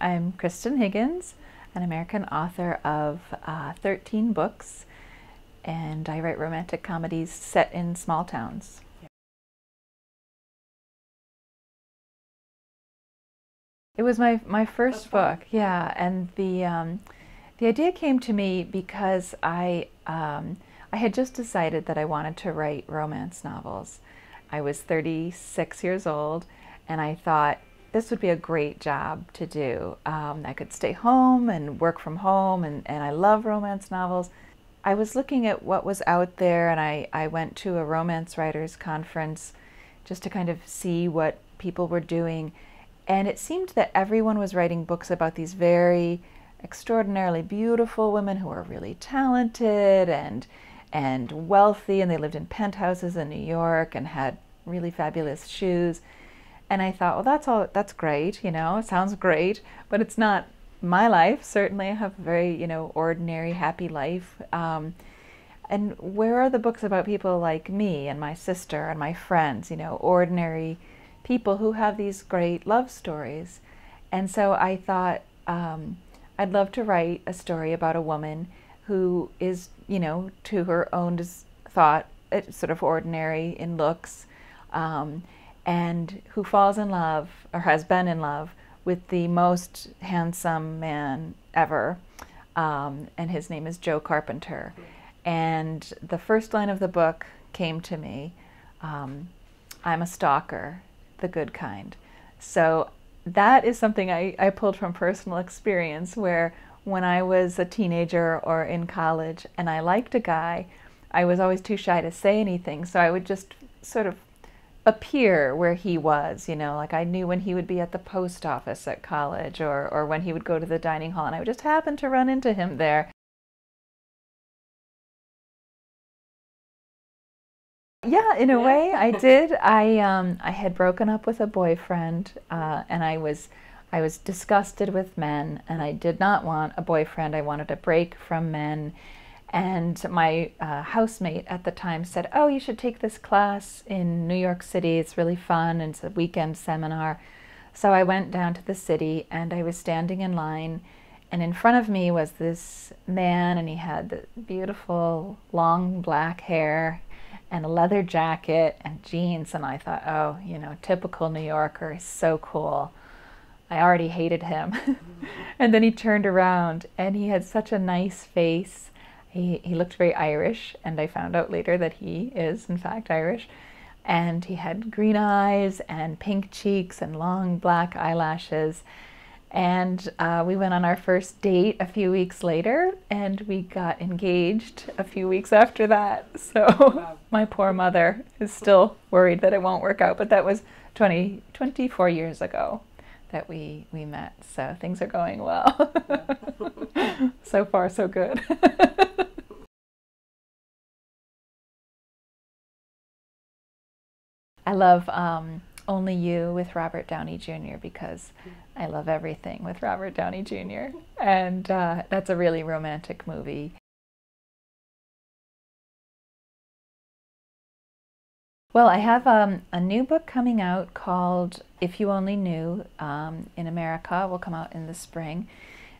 I'm Kristan Higgins, an American author of 13 books, and I write romantic comedies set in small towns. It was my first book, yeah, and the idea came to me because I had just decided that I wanted to write romance novels. I was 36 years old, and I thought this would be a great job to do. I could stay home and work from home, and I love romance novels. I was looking at what was out there, and I went to a romance writers conference just to kind of see what people were doing. And it seemed that everyone was writing books about these very extraordinarily beautiful women who were really talented and wealthy, and they lived in penthouses in New York and had really fabulous shoes. And I thought, well, that's great, you know, it sounds great, but it's not my life. Certainly I have a very, you know, ordinary, happy life. And where are the books about people like me and my sister and my friends, you know, ordinary people who have these great love stories? And so I thought I'd love to write a story about a woman who is, you know, to her own thought, sort of ordinary in looks, and who falls in love, or has been in love, with the most handsome man ever, and his name is Joe Carpenter. And the first line of the book came to me, I'm a stalker, the good kind. So that is something I pulled from personal experience, where when I was a teenager or in college and I liked a guy, I was always too shy to say anything, so I would just sort of appear where he was, you know, like I knew when he would be at the post office at college, or when he would go to the dining hall, and I would just happen to run into him there. Yeah, in a way I did. I had broken up with a boyfriend, and I was disgusted with men, and I did not want a boyfriend. I wanted a break from men. And my housemate at the time said, oh, you should take this class in New York City. It's really fun, and it's a weekend seminar. So I went down to the city, and I was standing in line, and in front of me was this man, and he had the beautiful long black hair and a leather jacket and jeans, and I thought, oh, you know, typical New Yorker, he's so cool. I already hated him. And then he turned around, and he had such a nice face. He looked very Irish, and I found out later that he is, in fact, Irish. And he had green eyes and pink cheeks and long black eyelashes. And we went on our first date a few weeks later, and we got engaged a few weeks after that. So wow. My poor mother is still worried that it won't work out, but that was 24 years ago that we met, so things are going well. So far, so good. I love Only You with Robert Downey Jr. because I love everything with Robert Downey Jr. And that's a really romantic movie. Well, I have a new book coming out called If You Only Knew, in America. Will come out in the spring.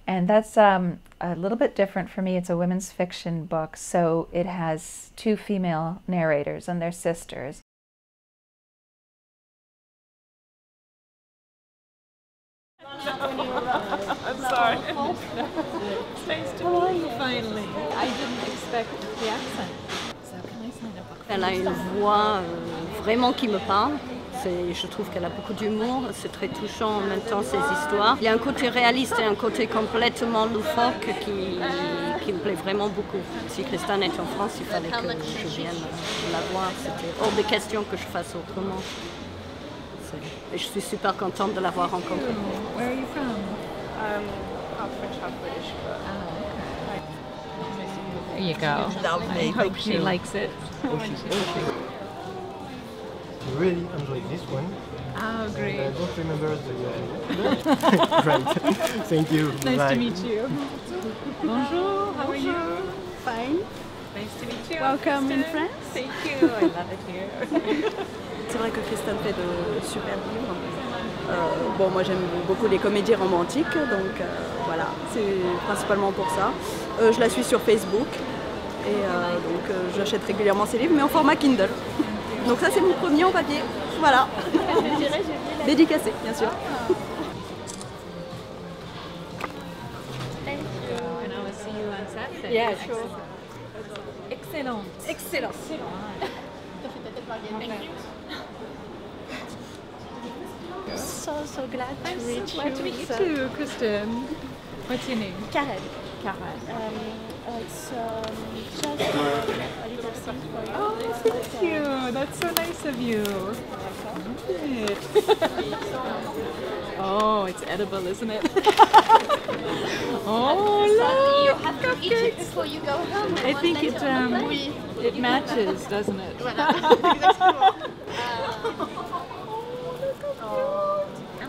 And that's a little bit different for me. It's a women's fiction book, so it has two female narrators and their sisters. I'm sorry. It's nice to meet you finally. I didn't expect the accent. So can I sign a book? Elle a une voix vraiment qui me parle. Je trouve qu'elle a beaucoup d'humour, c'est très touchant en même temps ses histoires. Il y a un côté réaliste et un côté complètement loufoque qui me plaît vraiment beaucoup. Si Kristan est en France, il fallait que je vienne la voir. C'était hors de question que je fasse autrement. Et je suis super contente de l'avoir rencontrée. Where are you from? Half French, half British. But there you go. I hope she likes it. I really enjoyed this one. Oh, great. I don't remember the Great. Thank you. Nice Bye. to meet you. Bonjour. How are you? Fine. nice to meet you. Welcome in France. Thank you. I love it here. C'est vrai que Kristan fait de super livres. Bon, moi j'aime beaucoup les comédies romantiques, donc voilà, c'est principalement pour ça. Je la suis sur Facebook et donc j'achète régulièrement ses livres, mais en format Kindle. Donc ça c'est mon premier en papier, voilà. Dédicacé, bien sûr. And I will see you on Saturday. Yeah, sure. Excellent. Excellent. So glad to reach Glad to meet you you. too, Kristen. What's your name? Karen. Karen. It's just a little thing for you. Oh, thank you. That's so nice of you. Good. Oh, it's edible, isn't it? Oh, You look. have to eat it before you go home. I think it matches, doesn't it?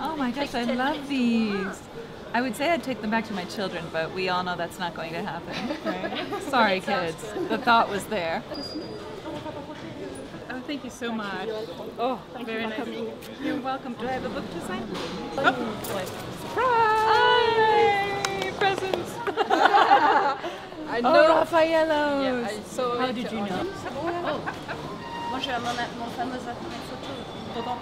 Oh my gosh, I love these. I would say I'd take them back to my children, but we all know that's not going to happen, right? Sorry, kids. The thought was there. Oh, thank you so much. Oh, very nice. You're welcome. Do I have a book to sign? Oh, surprise! Presents! I Oh, Raffaello! Yeah, I saw How it did you on- know? Moi j'ai mon fameux appareil photo.